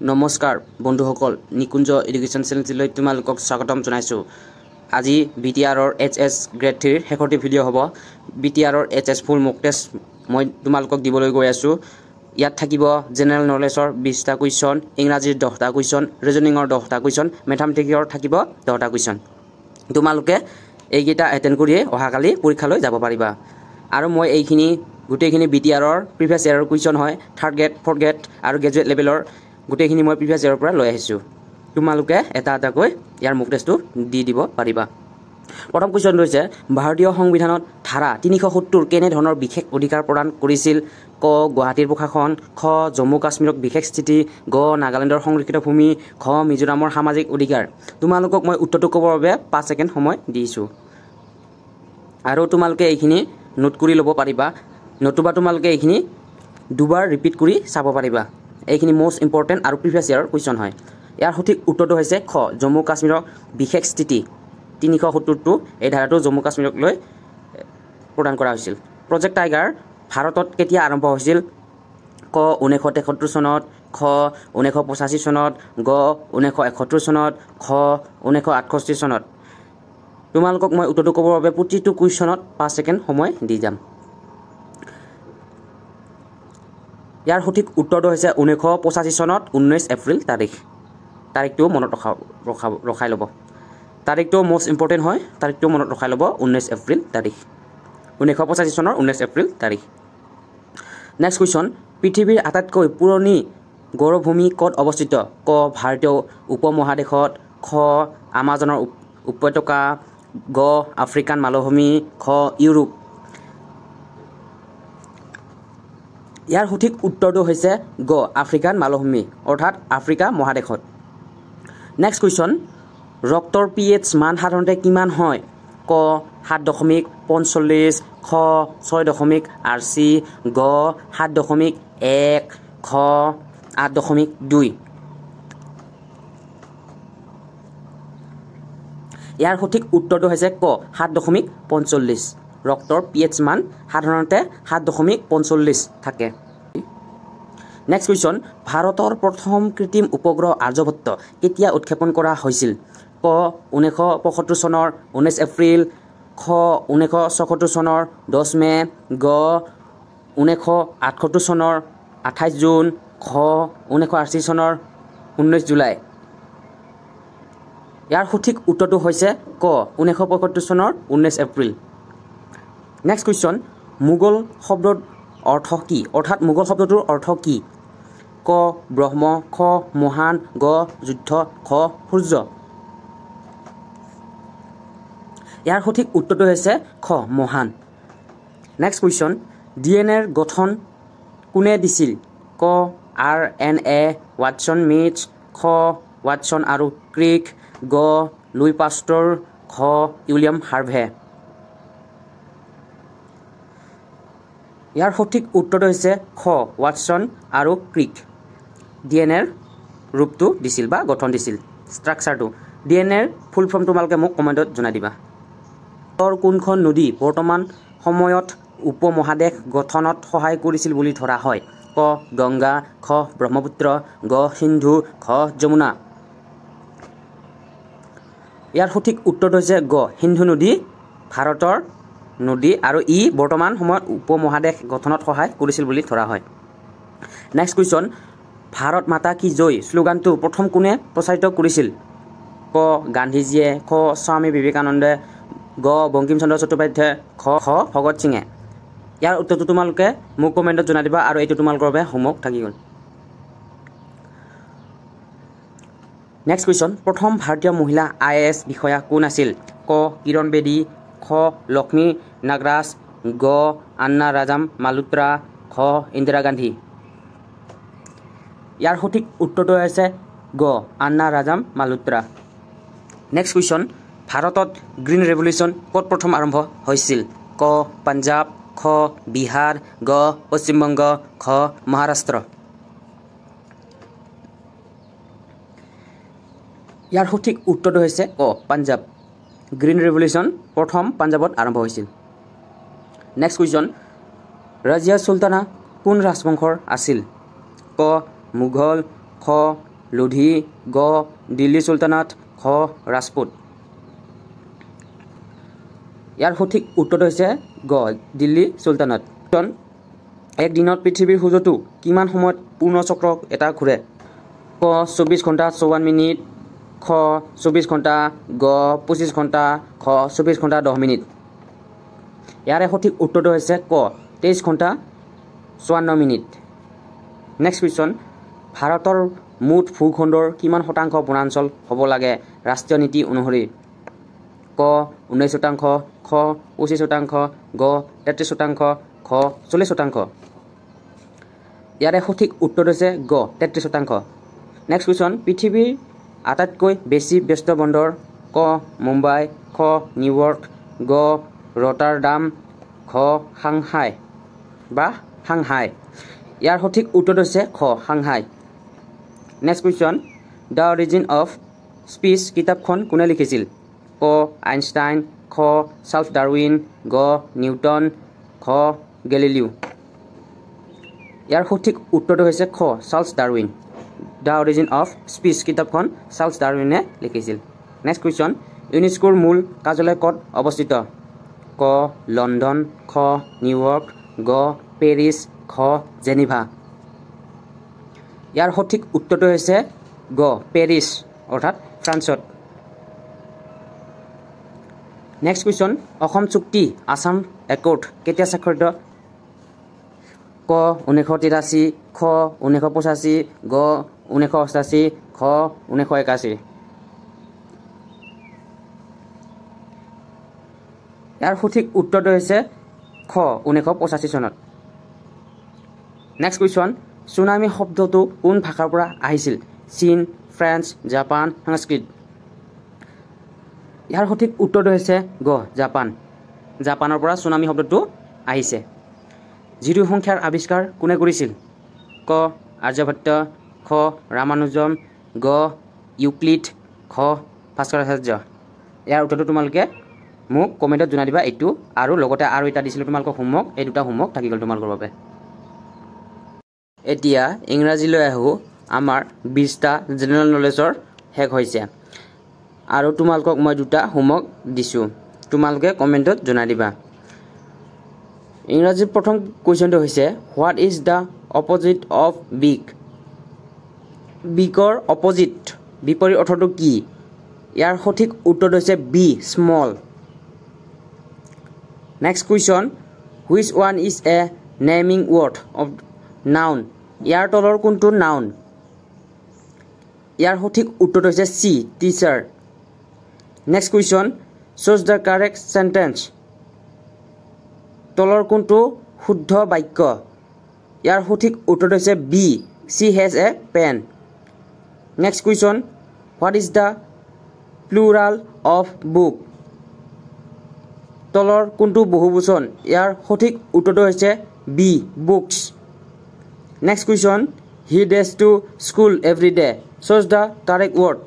নমস্কাৰ বন্ধুসকল নিকুঞ্জ এডুকেশ্যন চেনেললৈ তোমালোকক স্বাগতম জনাইছোঁ। আজি বিটিআৰৰ এইচএছ গ্ৰেড 3 শেষৰটি ভিডিঅ' হ'ব। বিটিআৰৰ এইচএছ ফুল মক টেষ্ট মই তোমালোকক দিবলৈ গৈ আছোঁ। ইয়াত থাকিব জেনেৰেল নলেজৰ 20টা কুৱেশ্যন, ইংৰাজীৰ 10টা কুৱেশ্যন, ৰিজনিঙৰ 10টা কুৱেশ্যন, মেথামেটিক্সৰ থাকিব 10টা কুৱেশ্যন। তোমালোকে এইকেইটা এটেণ্ড কৰিয়ে অহাকালি পৰীক্ষালৈ যাব পাৰিবা। আৰু মই এইখিনি গোটেইখিনি বিটিআৰৰ প্ৰিভিয়াছ ইয়াৰৰ কুৱেশ্যন হয়, 3rd গ্ৰেড 4th গ্ৰেড আৰু গ্ৰেজুৱেট লেভেলৰ গোটেইখিনি মই প্ৰিভিয়াছ ইয়াৰৰ পৰা লৈ আহিছোঁ। তোমালোকে এটা এটাকৈ ইয়াৰ মক টেষ্টটো দি দিব পাৰিবা। প্ৰথম কুৱেশ্যনটো হৈছে ভাৰতীয় সংবিধানত ধাৰা 370 কেনেধৰণৰ বিশেষ অধিকাৰ প্ৰদান কৰিছিল? ক গুৱাহাটীৰ প্ৰশাসন, খ জম্মু কাশ্মীৰক বিশেষ স্থিতি, গ নাগালেণ্ডৰ সংৰক্ষিত ভূমি, খ মিজোৰামৰ সামাজিক অধিকাৰ। তোমালোকক মই উত্তৰটো ক'বৰ বাবে 5 ছেকেণ্ড সময় দিছোঁ। আৰু তোমালোকে এইখিনি নোট কৰি ল'ব পাৰিবা, নতুবা তোমালোকে এইখিনি দুবাৰ ৰিপিট কৰি চাব পাৰিবা। এইখিনি মষ্ট ইম্পৰ্টেণ্ট আৰু প্ৰিভিয়াছ ইয়াৰৰ কুৱেশ্যন হয়। ইয়াৰ সঠিক উত্তৰটো হৈছে খ জম্মু কাশ্মীৰক বিশেষ স্থিতি। 370টো এই ধাৰাটো জম্মু কাশ্মীৰক লৈ প্ৰদান কৰা হৈছিল। প্ৰজেক্ট টাইগাৰ ভাৰতত কেতিয়া আৰম্ভ হৈছিল? ক 1973 চনত, খ 1985 চনত, গ 1971 চনত, খ 1968 চনত। তোমালোকক মই উত্তৰটো ক'বৰ বাবে প্ৰতিটো কুৱেশ্যনত 5 ছেকেণ্ড সময় দি যাম। ইয়াৰ সঠিক উত্তৰটো হৈছে 1985 চনত 19 এপ্ৰিল তাৰিখ। তাৰিখটো মনত ৰখাই ল'ব। তাৰিখটো মষ্ট ইম্পৰ্টেণ্ট হয়, তাৰিখটো মনত ৰখাই ল'ব। 19 এপ্ৰিল তাৰিখ, 1985 চনৰ 19 এপ্ৰিল তাৰিখ। নেক্সট কুৱেশ্যন, পৃথিৱীৰ আটাইতকৈ পুৰণি গৌৰভূমি ক'ত অৱস্থিত? ক ভাৰতীয় উপমহাদেশত, খ আমাজনৰ উপত্যকা, গ আফ্ৰিকান মালভূমি, খ ইউৰোপ। ইয়াৰ সঠিক উত্তৰটো হৈছে গ আফ্ৰিকান মালভূমি, অৰ্থাৎ আফ্ৰিকা মহাদেশত। নেক্সট কুৱেশ্যন, ৰক্তৰ pH মান সাধাৰণতে কিমান হয়? ক 7.45, খ 6.80, গ 7.1, খ 8.2। ইয়াৰ সঠিক উত্তৰটো হৈছে ক 7.45। ৰক্তৰ pH মান সাধাৰণতে 7.45 থাকে। নেক্সট কুৱেশ্যন, ভাৰতৰ প্ৰথম কৃত্ৰিম উপগ্ৰহ আৰ্যভট্ট কেতিয়া উৎক্ষেপণ কৰা হৈছিল? ক 1975 চনৰ 19 এপ্ৰিল, খ 1976 চনৰ 10 মে, গ 1978 চনৰ 28 জুন, খ 1980 চনৰ 19 জুলাই। ইয়াৰ সঠিক উত্তৰটো হৈছে ক 1975 চনৰ 19 এপ্ৰিল। নেক্সট কুৱেশ্যন, মোগল শব্দৰ অৰ্থ কি? অৰ্থাৎ মোগল শব্দটোৰ অৰ্থ কি? ক ব্ৰহ্ম, খ মহান, গ যুদ্ধ, খ সূৰ্য। ইয়াৰ সঠিক উত্তৰটো হৈছে খ মহান। নেক্সট কুৱেশ্যন, DNA গঠন কোনে দিছিল? ক RNA ৱাটছন মিটছ, খ ৱাটছন আৰু ক্ৰিক, গ লুই পাষ্টৰ, খ উইলিয়াম হাৰ্ভে। ইয়াৰ সঠিক উত্তৰটো হৈছে খ ৱাটছন আৰু ক্ৰিক। DNA ৰূপটো দিছিল বা গঠন দিছিল, ষ্ট্ৰাকচাৰটো। DNA ফুল ফৰ্ম তোমালোকে মোক কমেণ্টত জনাই দিবা। কোনখন নদী বৰ্তমান সময়ত উপমহাদেশ গঠনত সহায় কৰিছিল বুলি ধৰা হয়? ক গংগা, খ ব্ৰহ্মপুত্ৰ, গ সিন্ধু, খ যমুনা। ইয়াৰ সঠিক উত্তৰটো হৈছে গ সিন্ধু নদী ভাৰতৰ নদী আৰু ই বৰ্তমান সময়ত উপমহাদেশ গঠনত সহায় কৰিছিল বুলি ধৰা হয়। নেক্সট কুৱেশ্যন, ভাৰত মাতা কি জয় শ্লোগানটো প্ৰথম কোনে প্ৰচাৰিত কৰিছিল? ক গান্ধীজীয়ে, খ স্বামী বিবেকানন্দে, গ বংকিম চন্দ্ৰ চট্টোপাধ্যায়, খ ভগত সিঙে। ইয়াৰ উত্তৰটো তোমালোকে মোক কমেণ্টত জনাই দিবা আৰু এইটো তোমালোকৰ বাবে হোমৱৰ্ক থাকি গ'ল। নেক্সট কুৱেশ্যন, প্ৰথম ভাৰতীয় মহিলা IAS বিষয়া কোন আছিল? ক কিৰণ বেদী, খ লক্ষ্মী নাগৰাজ, গ আন্না ৰাজাম মালোত্ৰা, খ ইন্দিৰা গান্ধী। ইয়াৰ সঠিক উত্তৰটো হৈছে গ আন্না ৰাজাম মালোত্ৰা। নেক্সট কুৱেশ্যন, ভাৰতত গ্ৰীণ ৰেভলিউশ্যন ক'ত প্ৰথম আৰম্ভ হৈছিল? ক পাঞ্জাৱ, খ বিহাৰ, গ পশ্চিমবংগ, খ মহাৰাষ্ট্ৰ। ইয়াৰ সঠিক উত্তৰটো হৈছে ক পাঞ্জাৱ। গ্ৰীণ ৰেভলিউশ্যন প্ৰথম পাঞ্জাৱত আৰম্ভ হৈছিল। নেক্সট কুৱেশ্যন, ৰাজিয়া চুলতানা কোন ৰাজবংশৰ আছিল? ক মোগল, খ লোধি, গ দিল্লী সুলতানাত, খ ৰাজপুত। ইয়াৰ সঠিক উত্তৰটো হৈছে গ দিল্লী সুলতানাত। এক দিনত পৃথিৱীৰ সূৰ্যটো কিমান সময়ত পূৰ্ণচক্ৰ এটা ঘূৰে? ক 24 ঘণ্টা 54 মিনিট, খ 24 ঘণ্টা, গ 25 ঘণ্টা, খ 24 ঘণ্টা 10 মিনিট। ইয়াৰে সঠিক উত্তৰটো হৈছে ক 23 ঘণ্টা 54 মিনিট। নেক্সট কুৱেশ্যন, ভাৰতৰ মুঠ ভূখণ্ডৰ কিমান শতাংশ বনাঞ্চল হ'ব লাগে ৰাষ্ট্ৰীয় নীতি অনুসৰি? ক 19%, খ 25%, গ 33%, খ 40%। ইয়াৰে সঠিক উত্তৰ হৈছে গ 33%। নেক্সট কুৱেশ্যন, পৃথিৱীৰ আটাইতকৈ বেছি ব্যস্ত বন্দৰ? ক মুম্বাই, খ নিউয়ৰ্ক, গ ৰটাৰডাম, খ সাংহাই বা সাংহাই। ইয়াৰ সঠিক উত্তৰটো হৈছে খ Shanghai. Next question, the origin of speech কিতাপখন কোনে লিখিছিল? ক আইনষ্টাইন, খ চাৰ্লছ ডাৰউইন, গ নিউটন, খ গেলিলিও। ইয়াৰ সঠিক উত্তৰটো হৈছে খ Charles Darwin. The origin of speech কিতাপখন চাৰ্লছ ডাৰউইনে লিখিছিল। নেক্সট কুৱেশ্যন, ইউনেস্কোৰ মূল কাৰ্যালয় ক'ত অৱস্থিত? ক লণ্ডন, খ নিউয়ৰ্ক, গ পেৰিছ, খ জেনিভা। ইয়াৰ সঠিক উত্তৰটো হৈছে গ পেৰিছ অৰ্থাৎ ফ্ৰান্সত। নেক্সট কুৱেশ্যন, অসম চুক্তি আছাম একৰ্ড কেতিয়া স্বাক্ষৰিত? ক 1983, খ 1985, গ 1988, খ 1981। ইয়াৰ সঠিক উত্তৰটো হৈছে খ 1985 চনত। নেক্সট কুৱেশ্যন, চুনামি শব্দটো কোন ভাষাৰ পৰা আহিছিল? চীন, ফ্ৰেন্স, জাপান, সংস্কৃত। ইয়াৰ সঠিক উত্তৰটো হৈছে গ জাপান। জাপানৰ পৰা চুনামি শব্দটো আহিছে। জিৰো সংখ্যাৰ আৱিষ্কাৰ কোনে কৰিছিল? ক আৰ্যভট্ট, খ ৰামানুজম, গ ইউক্লিড, খ ভাস্কৰাচাৰ্য। ইয়াৰ উত্তৰটো তোমালোকে মোক কমেণ্টত জনাই দিবা এইটো, আৰু লগতে আৰু এটা দিছিলোঁ তোমালোকক হোমৱৰ্ক, এই দুটা হোমৱৰ্ক থাকি গ'ল তোমালোকৰ বাবে। এতিয়া ইংৰাজীলৈ আহোঁ। আমাৰ 20টা জেনেৰেল নলেজৰ শেষ হৈছে, আৰু তোমালোকক মই দুটা হোমৱৰ্ক দিছোঁ, তোমালোকে কমেণ্টত জনাই দিবা। ইংৰাজীৰ প্ৰথম কুৱেশ্যনটো হৈছে what is the opposite of big? বিগৰ অপজিট বিপৰীত অৰ্থটো কি? ইয়াৰ সঠিক উত্তৰটো হৈছে B small. Next question, which one is a naming word of noun? ইয়াৰ তলৰ কোনটো নাউন? ইয়াৰ সঠিক উত্তৰটো হৈছে C teacher. Next question, choose the correct sentence. তলৰ কোনটো শুদ্ধ বাক্য? ইয়াৰ সঠিক উত্তৰটো হৈছে B she has a pen. Next question, what is the plural of book? তলৰ কোনটো বহুবচন? ইয়াৰ সঠিক উত্তৰটো হৈছে B books. Next question, he dash to school every day. Choose the correct word.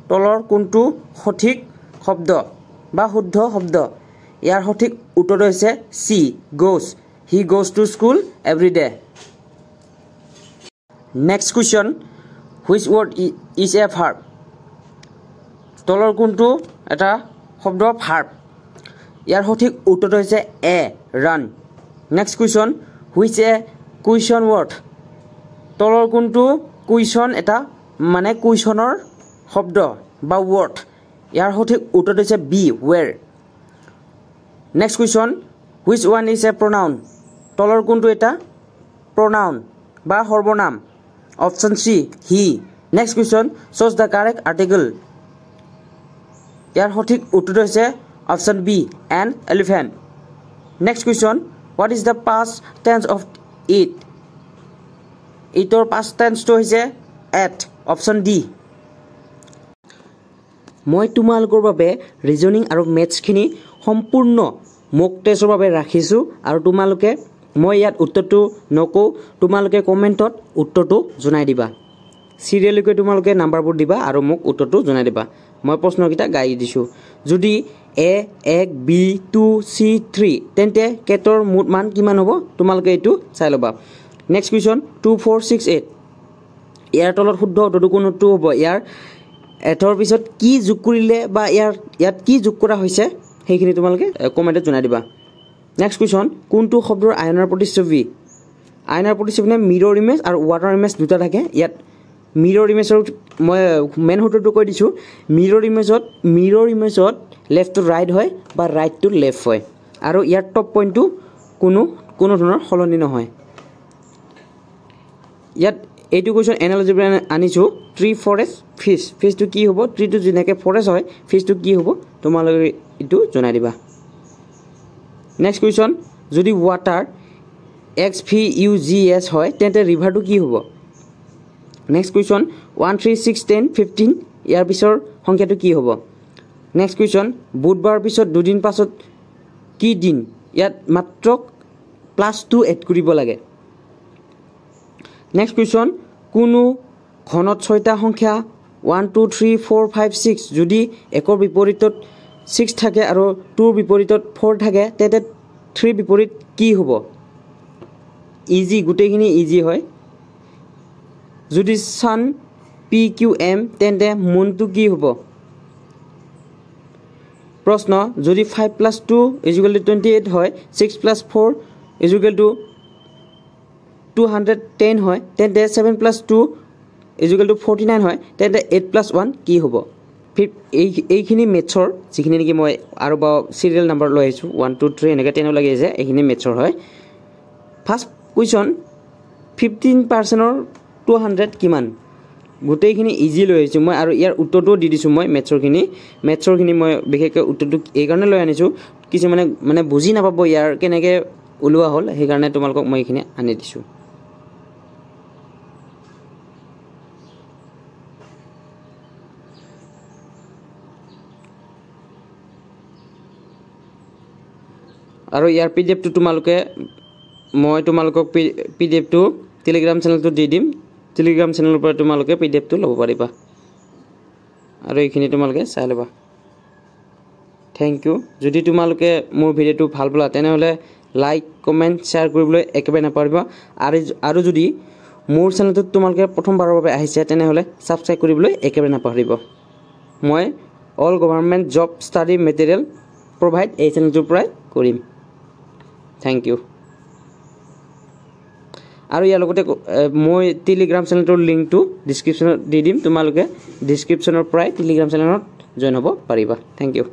তলৰ কোনটো সঠিক শব্দ বা শুদ্ধ শব্দ? ইয়াৰ সঠিক উত্তৰটো হৈছে C goes. He goes to school every day. Next question, which word is a verb? তলৰ কোনটো এটা শব্দ ভাৰ্ব? ইয়াৰ সঠিক উত্তৰটো হৈছে A run. Next question, which a question word? তলৰ কোনটো কুৱেশ্যন এটা মানে কুৱেশ্যনৰ শব্দ বা ৱৰ্ড? ইয়াৰ সঠিক উত্তৰটো হৈছে B where. Next question, which one is a pronoun? তলৰ কোনটো এটা প্ৰনাউন বা সৰ্বনাম? Option C he. Next question, choose the correct article. ইয়াৰ সঠিক উত্তৰটো হৈছে option B an elephant. Next question, what is the past tense of eat? ইটৰ পাষ্ট টেন্সটো হৈছে এট। Option D. মই তোমালোকৰ বাবে ৰিজনিং আৰু মেথছখিনি সম্পূৰ্ণ মক টেষ্টৰ বাবে ৰাখিছোঁ, আৰু তোমালোকে মই ইয়াত উত্তৰটো নকওঁ, তোমালোকে কমেণ্টত উত্তৰটো জনাই দিবা। চিৰিয়েলকৈ তোমালোকে নাম্বাৰবোৰ দিবা আৰু মোক উত্তৰটো জনাই দিবা। মই প্ৰশ্নকেইটা গাই দিছোঁ। যদি এ 1 বি 2 চি 3 তেন্তে কেটৰ মুঠ মান কিমান হ'ব? তোমালোকে এইটো চাই ল'বা। নেক্সট কুৱেশ্যন, 2 4 6 8 ইয়াৰ তলত শুদ্ধ উত্তৰটো কোনটো হ'ব ইয়াৰ এথৰ পিছত কি যোগ কৰিলে বা ইয়াত কি যোগ কৰা হৈছে সেইখিনি তোমালোকে কমেণ্টত জনাই দিবা নেক্সট কুৱেশ্যন কোনটো শব্দৰ আয়নৰ প্ৰতিচ্ছবি আয়নৰ প্ৰতিচ্ছবি মিৰৰ ইমেজ আৰু ৱাটাৰ ইমেজ দুটা থাকে ইয়াত মিৰৰ ইমেজৰ মই মেইন সূত্ৰটো কৈ দিছোঁ মিৰৰ ইমেজত লেফ্ট টু ৰাইট হয় বা ৰাইট টু লেফ্ট হয় আৰু ইয়াৰ টপ পইণ্টটো কোনো ধৰণৰ সলনি নহয় ইয়াত এইটো কুৱেশ্যন এনালজি আনিছোঁ ট্ৰি ফৰেষ্ট ফিছটো কি হ'ব ট্ৰিটো যেনেকৈ ফৰেষ্ট হয় ফিছটো কি হ'ব তোমালোকে এইটো জনাই দিবা নেক্সট কুৱেশ্যন যদি ৱাটাৰ XVUGS হয় তেন্তে ৰিভাৰটো কি হ'ব নেক্সট কুৱেশ্যন 1 3 6 10 15 ইয়াৰ পিছৰ সংখ্যাটো কি হ'ব নেক্সট কুৱেশ্যন বুধবাৰৰ পিছত দুদিন পাছত কি দিন ইয়াত মাত্ৰ +2 এড কৰিব লাগে নেক্সট কুৱেশ্যন কোনো ঘনত 6টা সংখ্যা 1 2 3 4 5 6 যদি একৰ বিপৰীতত 6 থাকে আৰু 2ৰ বিপৰীতত 4 থাকে তেন্তে 3 বিপৰীত কি হ'ব ইজি গোটেইখিনি ইজি হয় যদি সান PQM তেন্তে মুনটো কি হ'ব প্ৰশ্ন যদি 5 + 2 = 28 হয় 6 + 4 = 210 হয় তেন্তে 7 + 2 = 49 হয় তেন্তে 8 + 1 কি হ'ব এইখিনি মেথছৰ যিখিনি নেকি মই আৰু বা সিৰিয়েল নাম্বাৰ লৈ আহিছোঁ 1 2 3 এনেকৈ 10 লাগি আছে এইখিনি মেথছৰ হয় ফাৰ্ষ্ট কুৱেশ্যন 15% 200 কিমান গোটেইখিনি ইজি লৈ আহিছোঁ মই আৰু ইয়াৰ উত্তৰটো দি দিছোঁ মই মেথছৰখিনি মই বিশেষকৈ উত্তৰটো এইকাৰণে লৈ আনিছোঁ কিছুমানে মানে বুজি নাপাব ইয়াৰ কেনেকৈ ওলোৱা হ'ল সেইকাৰণে তোমালোকক মই এইখিনি আনি দিছোঁ আৰু ইয়াৰ পিডিএফটো মই তোমালোকক পিডিএফটো টেলিগ্ৰাম চেনেলটো দি দিম টেলিগ্ৰাম চেনেলৰ পৰা তোমালোকে পিডিএফটো ল'ব পাৰিবা আৰু এইখিনি তোমালোকে চাই ল'বা থেংক ইউ যদি তোমালোকে মোৰ ভিডিঅ'টো ভাল পালা তেনেহ'লে লাইক কমেণ্ট শ্বেয়াৰ কৰিবলৈ একেবাৰে নাপাহৰিবা আৰু যদি মোৰ চেনেলটোত তোমালোকে প্ৰথমবাৰৰ বাবে আহিছে তেনেহ'লে ছাবস্ক্ৰাইব কৰিবলৈ একেবাৰে নাপাহৰিব মই all government job study material provide এই চেনেলটোৰ পৰাই কৰিম থেংক ইউ আৰু ইয়াৰ লগতে মই টেলিগ্ৰাম চেনেলটোৰ লিংকটো ডিছক্ৰিপশ্যনত দি দিম তোমালোকে ডিছক্ৰিপশ্যনৰ পৰাই টেলিগ্ৰাম চেনেলত জইন হ'ব পাৰিবা থেংক ইউ